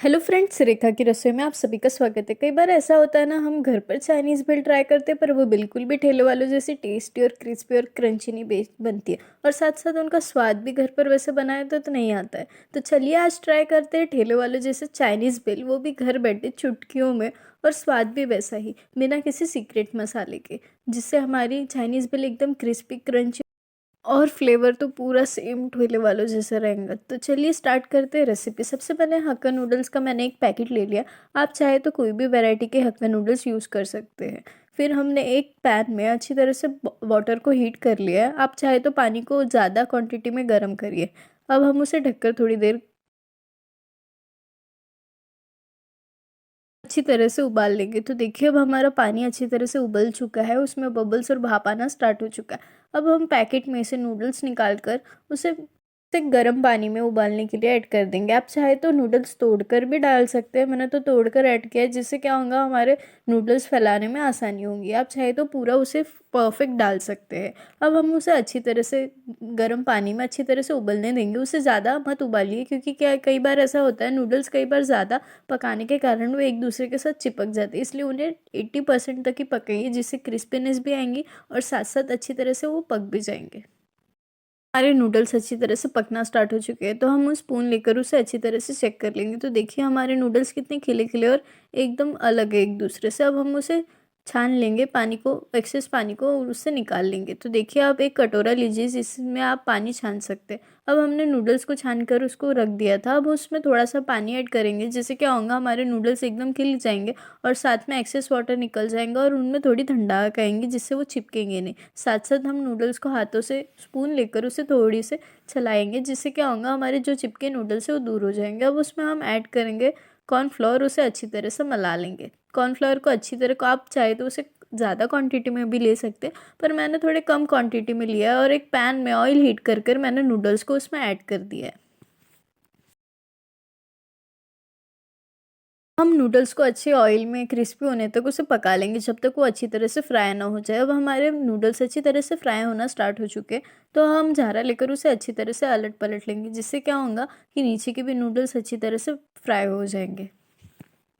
Hello friends, रेखा की रसोई में आप सभी का स्वागत है। कई बार ऐसा होता है ना, हम घर पर चाइनीज़ भेल ट्राई करते हैं पर वो बिल्कुल भी ठेले वालों जैसी टेस्टी और क्रिस्पी और क्रंची नहीं बनती है। और साथ साथ उनका स्वाद भी घर पर वैसे बनाए तो नहीं आता है। तो चलिए आज ट्राई करते हैं ठेले वालों जैसे चाइनीज़ भेल, वो भी घर बैठे चुटकियों में। और स्वाद भी वैसा ही, बिना किसी सीक्रेट मसाले के, जिससे हमारी चाइनीज़ भेल एकदम क्रिस्पी क्रंची और फ्लेवर तो पूरा सेम ठेले वालों जैसा रहेगा। तो चलिए स्टार्ट करते हैं रेसिपी। सबसे पहले हक्का नूडल्स का मैंने एक पैकेट ले लिया। आप चाहे तो कोई भी वैरायटी के हक्का नूडल्स यूज़ कर सकते हैं। फिर हमने एक पैन में अच्छी तरह से वाटर को हीट कर लिया है। आप चाहे तो पानी को ज़्यादा क्वांटिटी में गर्म करिए। अब हम उसे ढककर थोड़ी देर अच्छी तरह से उबाल लेंगे। तो देखिए अब हमारा पानी अच्छी तरह से उबल चुका है, उसमें बबल्स और भाप आना स्टार्ट हो चुका है। अब हम पैकेट में से नूडल्स निकाल कर उसे गर्म पानी में उबालने के लिए ऐड कर देंगे। आप चाहे तो नूडल्स तोड़कर भी डाल सकते हैं, मैंने तो तोड़कर ऐड किया है, जिससे क्या होगा, हमारे नूडल्स फैलाने में आसानी होगी। आप चाहे तो पूरा उसे परफेक्ट डाल सकते हैं। अब हम उसे अच्छी तरह से गर्म पानी में अच्छी तरह से उबलने देंगे। उसे ज़्यादा मत उबालिए, क्योंकि क्या कई बार ऐसा होता है, नूडल्स कई बार ज़्यादा पकाने के कारण वो एक दूसरे के साथ चिपक जाते हैं। इसलिए उन्हें 80% तक ही पकाइए, जिससे क्रिस्पीनेस भी आएंगी और साथ साथ अच्छी तरह से वो पक भी जाएंगे। हमारे नूडल्स अच्छी तरह से पकना स्टार्ट हो चुके हैं, तो हम उस स्पून लेकर उसे अच्छी तरह से चेक कर लेंगे। तो देखिए हमारे नूडल्स कितने खिले खिले और एकदम अलग है एक दूसरे से। अब हम उसे छान लेंगे, पानी को, एक्सेस पानी को उससे निकाल लेंगे। तो देखिए आप एक कटोरा लीजिए जिसमें आप पानी छान सकते हैं। अब हमने नूडल्स को छान कर उसको रख दिया था। अब उसमें थोड़ा सा पानी ऐड करेंगे, जिससे क्या होगा, हमारे नूडल्स एकदम खिल जाएंगे और साथ में एक्सेस वाटर निकल जाएगा और उनमें थोड़ी ठंडक आएंगी, जिससे वो चिपकेंगे नहीं। साथ साथ हम नूडल्स को हाथों से स्पून लेकर उसे थोड़ी से चलाएंगे, जिससे क्या होगा, हमारे जो चिपके नूडल्स है वो दूर हो जाएंगे। अब उसमें हम ऐड करेंगे कॉर्नफ्लोर, उसे अच्छी तरह से मला लेंगे। कॉर्नफ्लोर को अच्छी तरह को, आप चाहे तो उसे ज़्यादा क्वांटिटी में भी ले सकते हैं, पर मैंने थोड़े कम क्वांटिटी में लिया है। और एक पैन में ऑयल हीट कर कर मैंने नूडल्स को उसमें ऐड कर दिया है। हम नूडल्स को अच्छे ऑयल में क्रिस्पी होने तक उसे पका लेंगे, जब तक वो अच्छी तरह से फ्राई ना हो जाए। अब हमारे नूडल्स अच्छी तरह से फ्राई होना स्टार्ट हो चुके हैं, तो हम झारा लेकर उसे अच्छी तरह से अलट पलट लेंगे, जिससे क्या होगा कि नीचे के भी नूडल्स अच्छी तरह से फ्राई हो जाएंगे।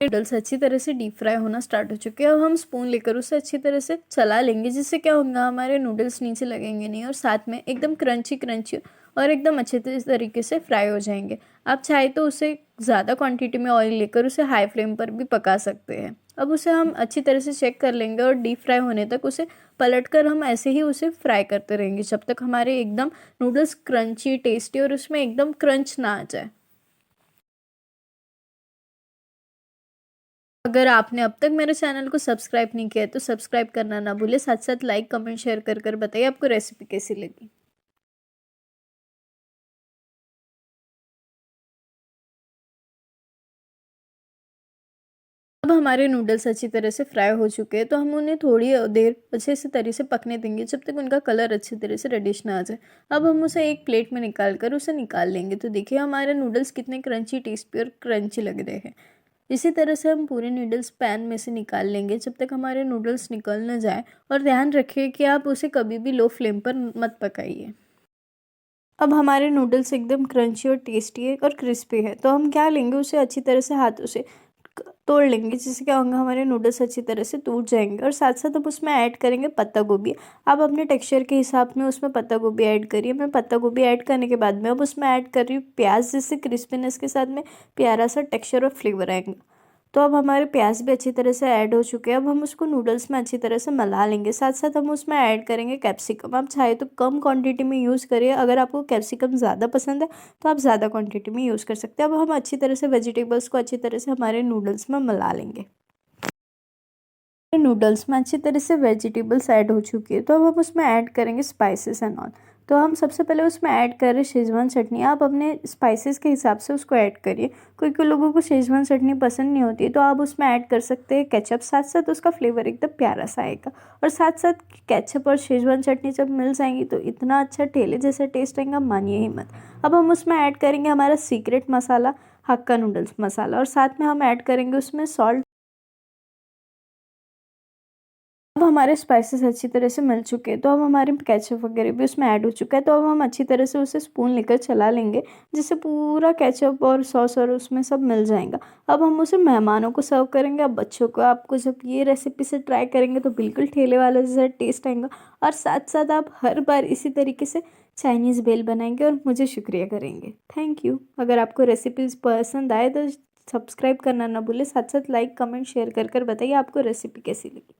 नूडल्स अच्छी तरह से डीप फ्राई होना स्टार्ट हो चुके हैं। अब हम स्पून लेकर उसे अच्छी तरह से चला लेंगे, जिससे क्या होगा, हमारे नूडल्स नीचे लगेंगे नहीं और साथ में एकदम क्रंची क्रंची और एकदम अच्छे तरीके से फ्राई हो जाएंगे। आप चाहे तो उसे ज़्यादा क्वांटिटी में ऑयल लेकर उसे हाई फ्लेम पर भी पका सकते हैं। अब उसे हम अच्छी तरह से चेक कर लेंगे और डीप फ्राई होने तक उसे पलट कर हम ऐसे ही उसे फ्राई करते रहेंगे, जब तक हमारे एकदम नूडल्स क्रंची टेस्टी और उसमें एकदम क्रंच ना आ जाए। अगर आपने अब तक मेरे चैनल को सब्सक्राइब नहीं किया है तो सब्सक्राइब करना ना भूले। साथ साथ लाइक कमेंट शेयर कर बताइए आपको रेसिपी कैसी लगी। अब हमारे नूडल्स अच्छी तरह से फ्राई हो चुके हैं, तो हम उन्हें थोड़ी देर अच्छे से तरह से पकने देंगे, जब तक उनका कलर अच्छी तरह से रेडिश ना आ जाए। अब हम उसे एक प्लेट में निकाल कर उसे निकाल लेंगे। तो देखिए हमारे नूडल्स कितने क्रंची टेस्टी और क्रंची लग रहे हैं। इसी तरह से हम पूरे नूडल्स पैन में से निकाल लेंगे, जब तक हमारे नूडल्स निकल न जाए। और ध्यान रखिए कि आप उसे कभी भी लो फ्लेम पर मत पकाइए। अब हमारे नूडल्स एकदम क्रंची और टेस्टी है और क्रिस्पी है, तो हम क्या लेंगे, उसे अच्छी तरह से हाथों से तोड़ लेंगे, जिससे क्या होगा, हमारे नूडल्स अच्छी तरह से टूट जाएंगे। और साथ साथ हम उसमें ऐड करेंगे पत्ता गोभी। आप अपने टेक्सचर के हिसाब में उसमें पत्ता गोभी ऐड करिए। मैं पत्ता गोभी ऐड करने के बाद में अब उसमें ऐड कर रही हूँ प्याज, जिससे क्रिस्पीनेस के साथ में प्यारा सा टेक्सचर और फ्लेवर आएगा। तो अब हमारे प्याज भी अच्छी तरह से ऐड हो चुके हैं। अब हम उसको नूडल्स में अच्छी तरह से मिला लेंगे। साथ साथ हम उसमें ऐड करेंगे कैप्सिकम। आप चाहे तो कम क्वांटिटी में यूज़ करिए, अगर आपको कैप्सिकम ज़्यादा पसंद है तो आप ज़्यादा क्वांटिटी में यूज़ कर सकते हैं। अब हम अच्छी तरह से वेजिटेबल्स को अच्छी तरह से हमारे नूडल्स में मिला लेंगे। नूडल्स में अच्छी तरह से वेजिटेबल्स ऐड हो चुकी है, तो अब हम उसमें ऐड करेंगे स्पाइसेस एंड ऑल। तो हम सबसे पहले उसमें ऐड कर रहे हैं शेजवान चटनी। आप अपने स्पाइसेस के हिसाब से उसको ऐड करिए। कोई कोई लोगों को शेजवान चटनी पसंद नहीं होती है, तो आप उसमें ऐड कर सकते हैं केचप। साथ साथ उसका फ्लेवर एकदम प्यारा सा आएगा। और साथ साथ केचप और शेजवान चटनी जब मिल जाएंगी तो इतना अच्छा ठेले जैसा टेस्ट आएगा, मानिए ही मत। अब हम उसमें ऐड करेंगे हमारा सीक्रेट मसाला, हक्का नूडल्स मसाला, और साथ में हम ऐड करेंगे उसमें सॉल्ट। अब हमारे स्पाइसेस अच्छी तरह से मिल चुके हैं, तो अब हमारे केचप वगैरह भी उसमें ऐड हो चुका है। तो अब हम अच्छी तरह से उसे स्पून लेकर चला लेंगे, जिससे पूरा केचप और सॉस और उसमें सब मिल जाएगा। अब हम उसे मेहमानों को सर्व करेंगे। अब बच्चों को आपको जब ये रेसिपी से ट्राई करेंगे तो बिल्कुल ठेले वाले जैसा टेस्ट आएगा, और साथ साथ आप हर बार इसी तरीके से चाइनीज़ भेल बनाएंगे और मुझे शुक्रिया करेंगे। Thank you. अगर आपको रेसिपीज़ पसंद आए तो सब्सक्राइब करना ना भूलें, साथ साथ लाइक कमेंट शेयर कर बताइए आपको रेसिपी कैसी लगी।